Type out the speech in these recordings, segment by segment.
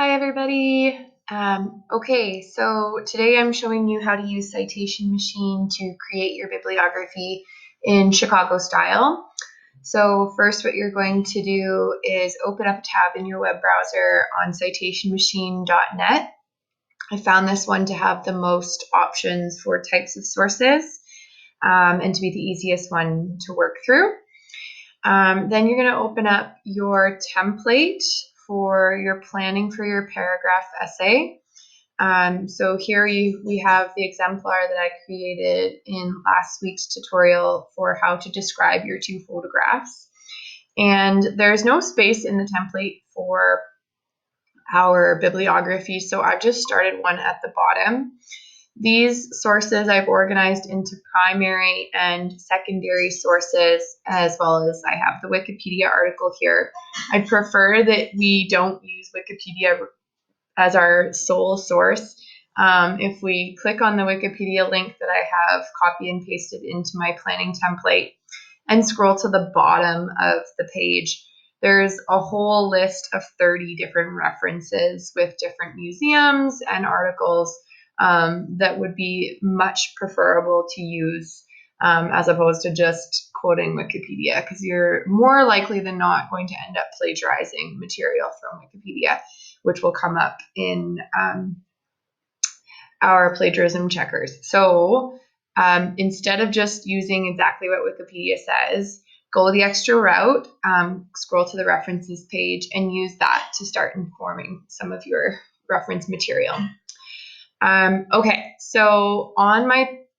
Hi everybody. Okay, so today I'm showing you how to use Citation Machine to create your bibliography in Chicago style. So first what you're going to do is open up a tab in your web browser on citationmachine.net. I found this one to have the most options for types of sources and to be the easiest one to work through. Then you're going to open up your template for your planning for your paragraph essay. So here we have the exemplar that I created in last week's tutorial for how to describe your two photographs. And there's no space in the template for our bibliography, so I've just started one at the bottom. These sources I've organized into primary and secondary sources, as well as I have the Wikipedia article here. I prefer that we don't use Wikipedia as our sole source. If we click on the Wikipedia link that I have copy and pasted into my planning template and scroll to the bottom of the page, there's a whole list of 30 different references with different museums and articles that would be much preferable to use as opposed to just quoting Wikipedia, because you're more likely than not going to end up plagiarizing material from Wikipedia, which will come up in our plagiarism checkers. So instead of just using exactly what Wikipedia says, go the extra route, scroll to the references page, and use that to start informing some of your reference material. Okay, so on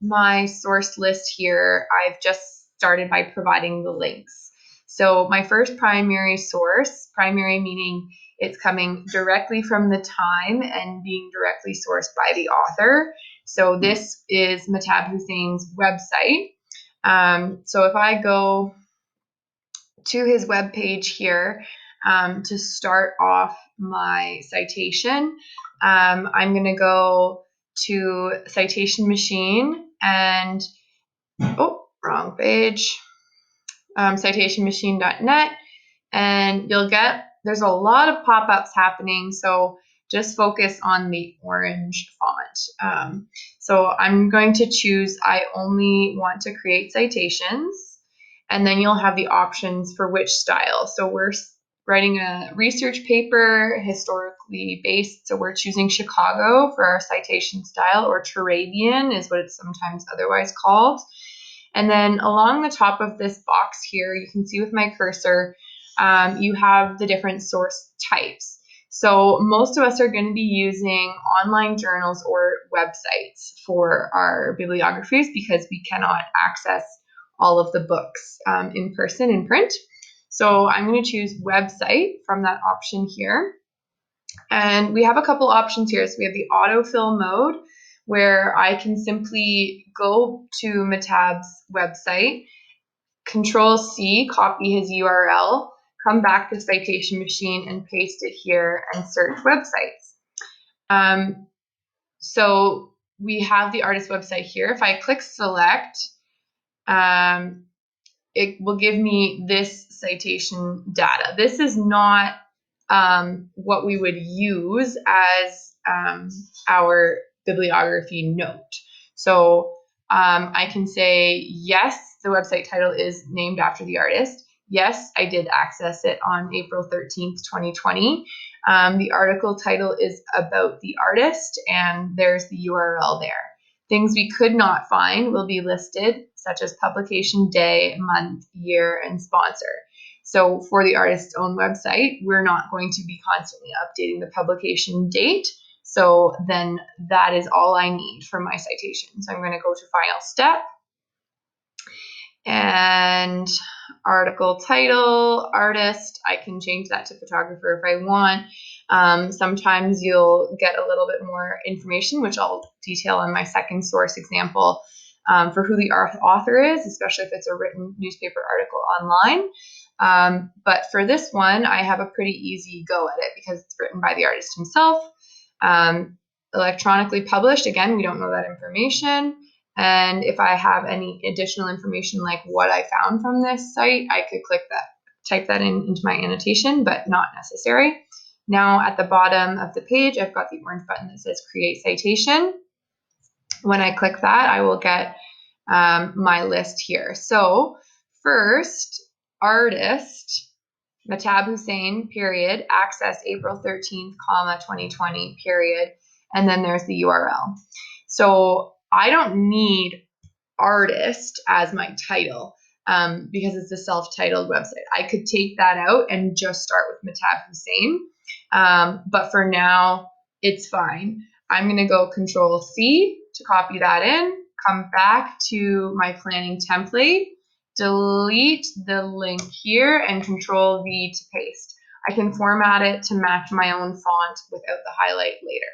my source list here, I've just started by providing the links. So my first primary source, primary meaning it's coming directly from the time and being directly sourced by the author. So this is Mahtab Hussein's website. So if I go to his webpage here to start off my citation, I'm going to go to Citation Machine and, wrong page, citationmachine.net, and you'll get, there's a lot of pop-ups happening, so just focus on the orange font. So I'm going to choose I only want to create citations, and then you'll have the options for which style. So we're writing a research paper, historically based, so we're choosing Chicago for our citation style, or Turabian is what it's sometimes otherwise called. And then along the top of this box here, you can see with my cursor, you have the different source types. So most of us are going to be using online journals or websites for our bibliographies because we cannot access all of the books in person, in print. So I'm going to choose website from that option here. And we have a couple options here. So we have the autofill mode, where I can simply go to Mahtab's website, Control-C, copy his URL, come back to Citation Machine and paste it here and search websites. So we have the artist website here. If I click select, it will give me this citation data. This is not what we would use as our bibliography note. So I can say, yes, the website title is named after the artist. Yes, I did access it on April 13th, 2020. The article title is about the artist, and there's the URL there. Things we could not find will be listed, such as publication day, month, year, and sponsor. So for the artist's own website, we're not going to be constantly updating the publication date. So then that is all I need for my citation. So I'm going to go to Final Step. And article title, artist, I can change that to photographer if I want. Sometimes you'll get a little bit more information, which I'll detail in my second source example, for who the author is, especially if it's a written newspaper article online. But for this one, I have a pretty easy go at it because it's written by the artist himself. Electronically published, again, we don't know that information. And if I have any additional information like what I found from this site, I could click that, type that into my annotation, but not necessary. Now at the bottom of the page, I've got the orange button that says Create Citation. When I click that, I will get my list here. So first, artist, Matab Hussein, period, access April 13th, 2020, period, and then there's the URL. So I don't need artist as my title because it's a self-titled website. I could take that out and just start with Matab Hussein, but for now, it's fine. I'm going to go Control-C to copy that in, come back to my planning template, delete the link here, and Control-V to paste. I can format it to match my own font without the highlight later.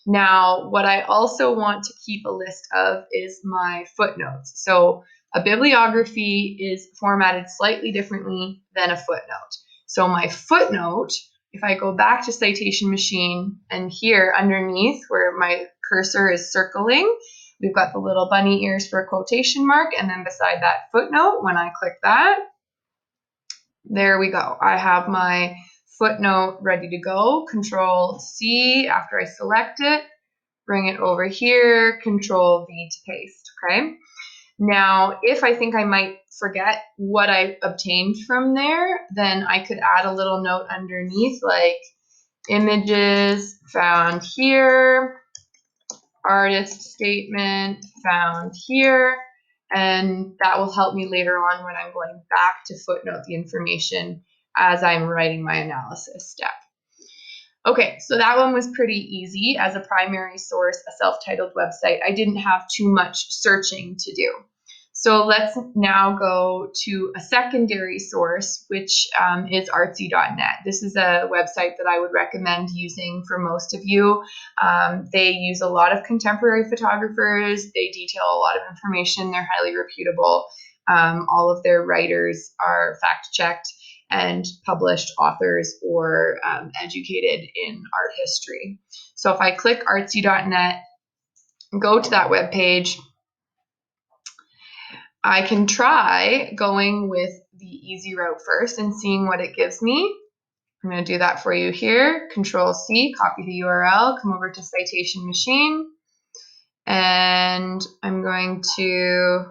Now, what I also want to keep a list of is my footnotes. So a bibliography is formatted slightly differently than a footnote. So my footnote, if I go back to Citation Machine, and here underneath where my cursor is circling, we've got the little bunny ears for a quotation mark, and then beside that footnote, when I click that, there we go. I have my footnote ready to go. Control-C after I select it, bring it over here, Control-V to paste, okay? Now, if I think I might forget what I obtained from there, then I could add a little note underneath like images found here, artist statement found here, and that will help me later on when I'm going back to footnote the information as I'm writing my analysis step. Okay, so that one was pretty easy. As a primary source, a self-titled website, I didn't have too much searching to do. So let's now go to a secondary source, which is artsy.net. This is a website that I would recommend using for most of you. They use a lot of contemporary photographers. They detail a lot of information. They're highly reputable. All of their writers are fact-checked and published authors or educated in art history. So if I click artsy.net, go to that web page, I can try going with the easy route first and seeing what it gives me. I'm going to do that for you here. Control-C, copy the URL, come over to Citation Machine, and I'm going to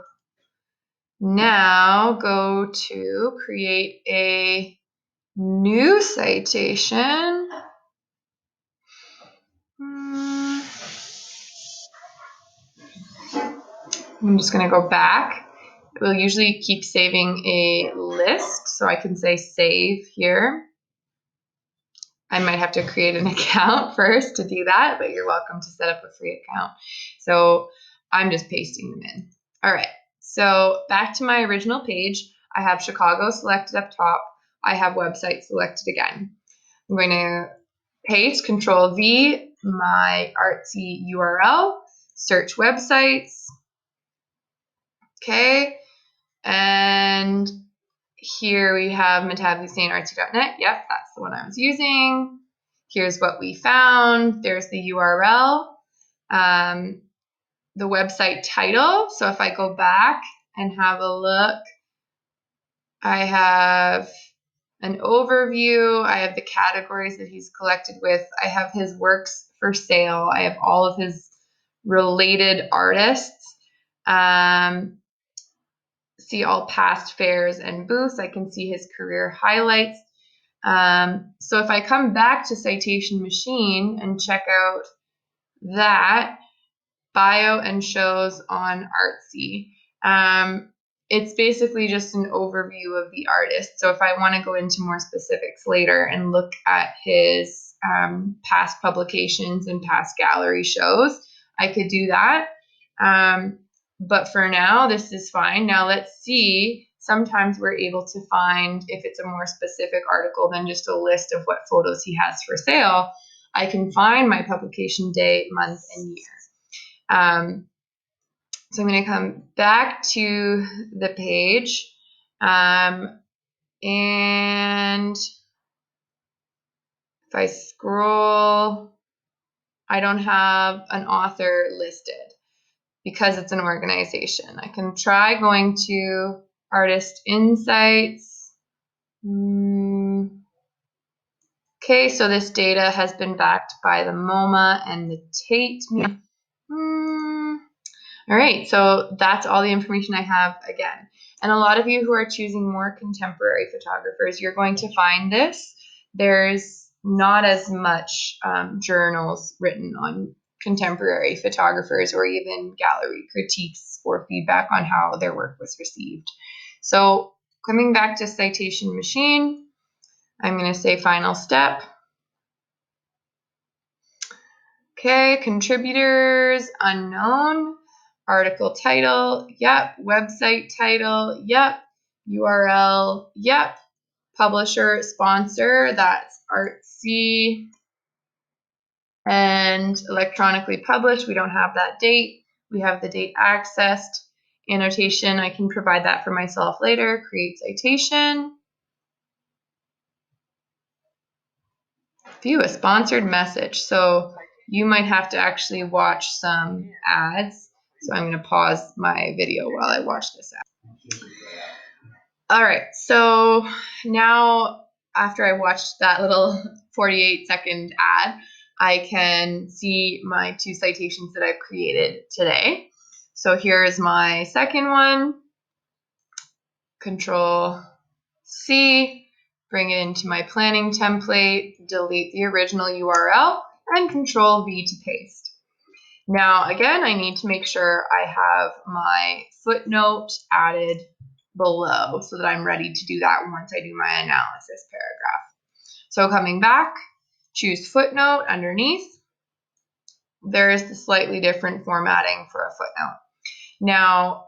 now go to create a new citation. I'm just going to go back. It will usually keep saving a list, so I can say save here. I might have to create an account first to do that, but you're welcome to set up a free account. So I'm just pasting them in. All right, so back to my original page. I have Chicago selected up top. I have website selected again. I'm going to paste, Control-V, my artsy URL, search websites. Okay, and here we have Matab Hussein artsy.net. Yep, that's the one I was using. Here's what we found. There's the URL, the website title. So if I go back and have a look, I have an overview. I have the categories that he's collected with. I have his works for sale. I have all of his related artists. See all past fairs and booths. I can see his career highlights. So if I come back to Citation Machine and check out that, bio and shows on Artsy, it's basically just an overview of the artist. So if I want to go into more specifics later and look at his past publications and past gallery shows, I could do that. But for now, this is fine. Now let's see. Sometimes we're able to find, if it's a more specific article than just a list of what photos he has for sale, I can find my publication date, month, and year. So I'm going to come back to the page, and if I scroll, I don't have an author listed because it's an organization. I can try going to Artist Insights. Okay, so this data has been backed by the MoMA and the Tate. All right, so that's all the information I have again. And a lot of you who are choosing more contemporary photographers, you're going to find this. There's not as much journals written on contemporary photographers or even gallery critiques or feedback on how their work was received. So coming back to citation machine, I'm going to say final step. Okay, contributors, unknown. Article title, yep. Website title, yep. URL, yep. Publisher, sponsor, that's Artsy. And electronically published, we don't have that date. We have the date accessed. Annotation, I can provide that for myself later. Create citation. View a sponsored message. So you might have to actually watch some ads. So I'm going to pause my video while I watch this ad. All right, so now after I watched that little 48-second ad, I can see my 2 citations that I've created today. So here's my second one. Control C, bring it into my planning template, delete the original URL, and Control V to paste. Now, again, I need to make sure I have my footnote added below so that I'm ready to do that once I do my analysis paragraph. So coming back, choose footnote underneath. There is the slightly different formatting for a footnote. Now,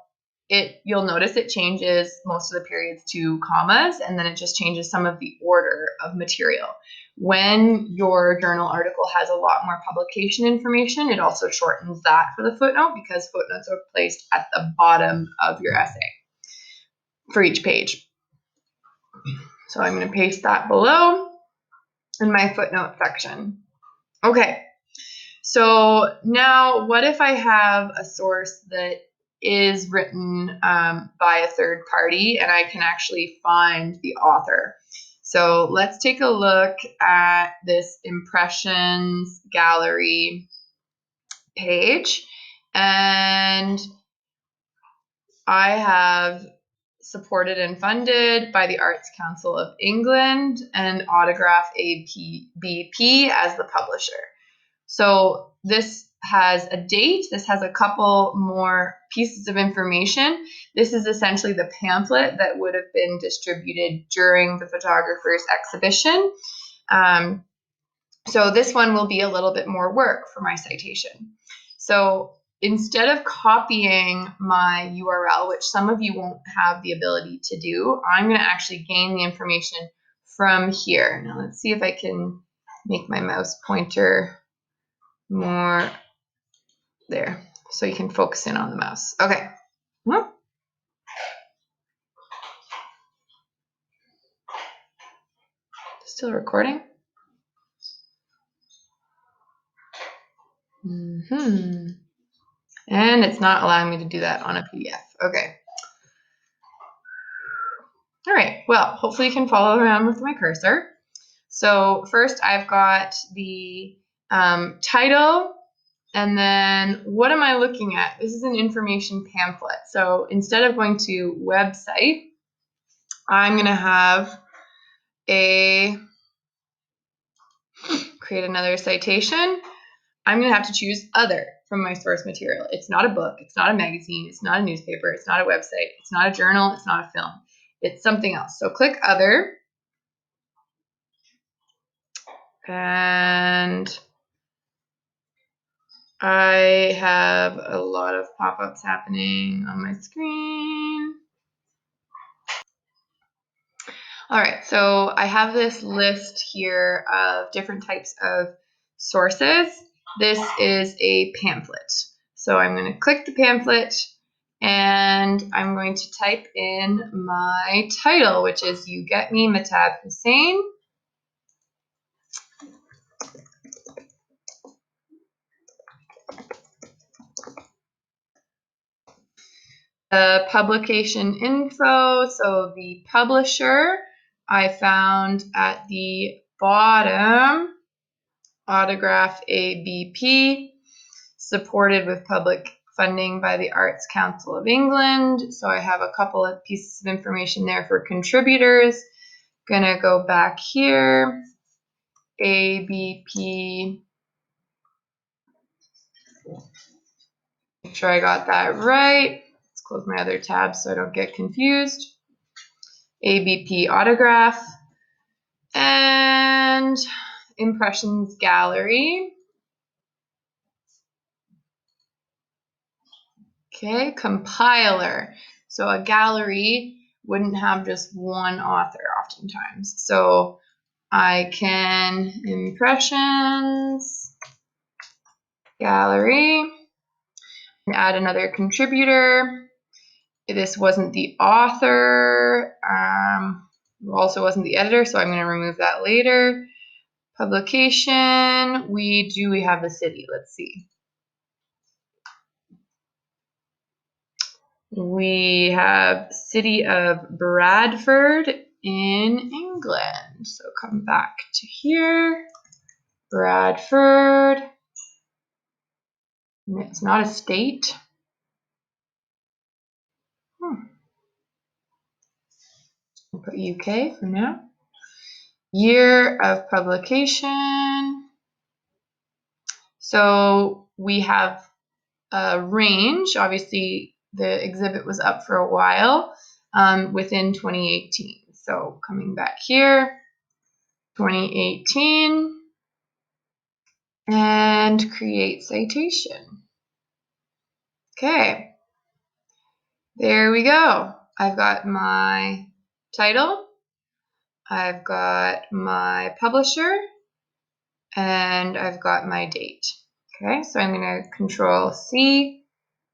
you'll notice it changes most of the periods to commas, and then it just changes some of the order of material. When your journal article has a lot more publication information, it also shortens that for the footnote because footnotes are placed at the bottom of your essay for each page. So I'm going to paste that below in my footnote section. Okay, so now what if I have a source that is written by a third party and I can actually find the author? So let's take a look at this impressions gallery page, and I have supported and funded by the Arts Council of England and Autograph ABP as the publisher. So this has a date. This has a couple more pieces of information. This is essentially the pamphlet that would have been distributed during the photographer's exhibition. So this one will be a little bit more work for my citation. So instead of copying my URL, which some of you won't have the ability to do, I'm going to actually gain the information from here. Now let's see if I can make my mouse pointer more there so you can focus in on the mouse. Okay. Still recording? And it's not allowing me to do that on a PDF. Okay. All right. Well, hopefully you can follow around with my cursor. So first I've got the title, and then what am I looking at? This is an information pamphlet. So instead of going to website, I'm going to have create another citation. I'm going to have to choose other from my source material. It's not a book. It's not a magazine. It's not a newspaper. It's not a website. It's not a journal. It's not a film. It's something else. So click other. And I have a lot of pop-ups happening on my screen. All right, so I have this list here of different types of sources. This is a pamphlet. So I'm going to click the pamphlet and I'm going to type in my title, which is You Get Me, Matab Hussain. The publication info, so the publisher I found at the bottom, autograph ABP, supported with public funding by the Arts Council of England. So I have a couple of pieces of information there for contributors. Gonna go back here, ABP. Make sure I got that right. Let's close my other tab so I don't get confused. ABP autograph and impressions gallery. Okay, compiler. So a gallery wouldn't have just one author oftentimes. So I can impressions gallery and add another contributor. This wasn't the author, also wasn't the editor, so I'm going to remove that later. Publication, we have the city. Let's see. We have city of Bradford in England. So come back to here, Bradford. It's not a state. I'll put UK for now. Year of publication. So we have a range. Obviously, the exhibit was up for a while within 2018. So coming back here, 2018, and create citation. Okay, there we go. I've got my title, I've got my publisher, and I've got my date. Okay, so I'm going to Control C,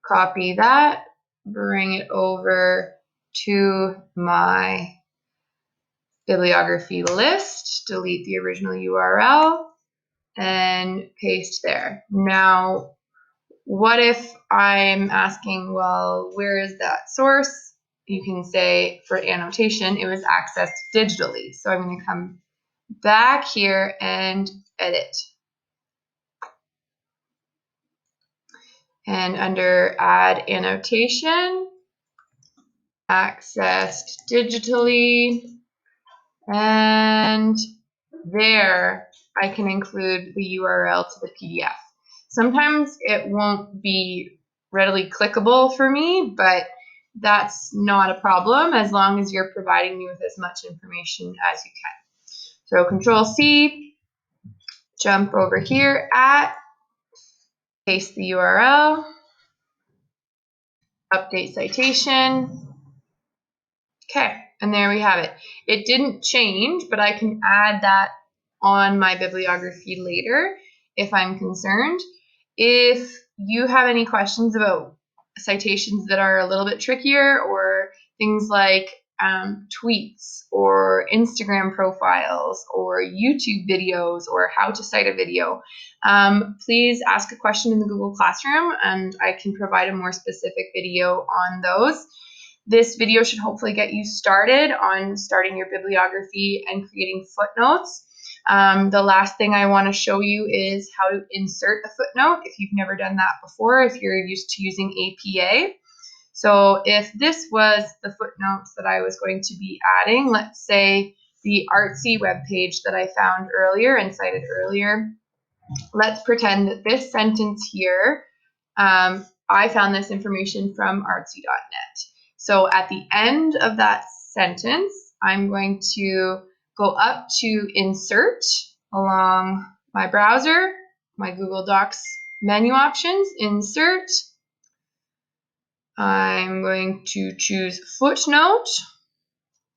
copy that, bring it over to my bibliography list, delete the original URL, and paste there. Now, what if I'm asking, well, where is that source? You can say for annotation, it was accessed digitally. So I'm going to come back here and edit. And under add annotation, accessed digitally, and there I can include the URL to the PDF. Sometimes it won't be readily clickable for me, but that's not a problem as long as you're providing me with as much information as you can. So Control C, jump over here at, paste the URL, update citation. Okay, and there we have it. It didn't change, but I can add that on my bibliography later if I'm concerned. If you have any questions about citations that are a little bit trickier, or things like tweets or Instagram profiles or YouTube videos or how to cite a video, please ask a question in the Google Classroom and I can provide a more specific video on those. This video should hopefully get you started on starting your bibliography and creating footnotes. The last thing I want to show you is how to insert a footnote if you've never done that before, if you're used to using APA. So if this was the footnotes that I was going to be adding, let's say the artsy webpage that I found earlier and cited earlier, let's pretend that this sentence here, I found this information from artsy.net. So at the end of that sentence, I'm going to go up to insert along my browser, my Google Docs menu options, insert. I'm going to choose footnote,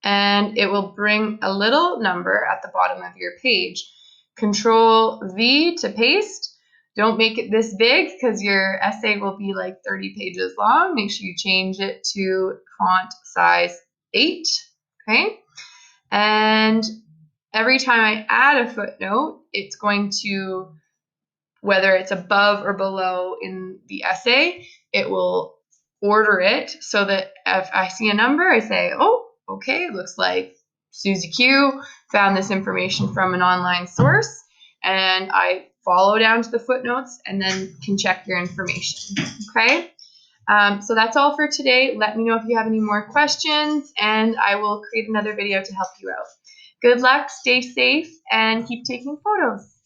and it will bring a little number at the bottom of your page. Control V to paste. Don't make it this big because your essay will be like 30 pages long. Make sure you change it to font size 8. Okay. And every time I add a footnote, it's going to, whether it's above or below in the essay, it will order it so that if I see a number, I say, oh, okay, looks like Susie Q found this information from an online source, and I follow down to the footnotes and then can check your information. Okay? So that's all for today. Let me know if you have any more questions, and I will create another video to help you out. Good luck, stay safe, and keep taking photos.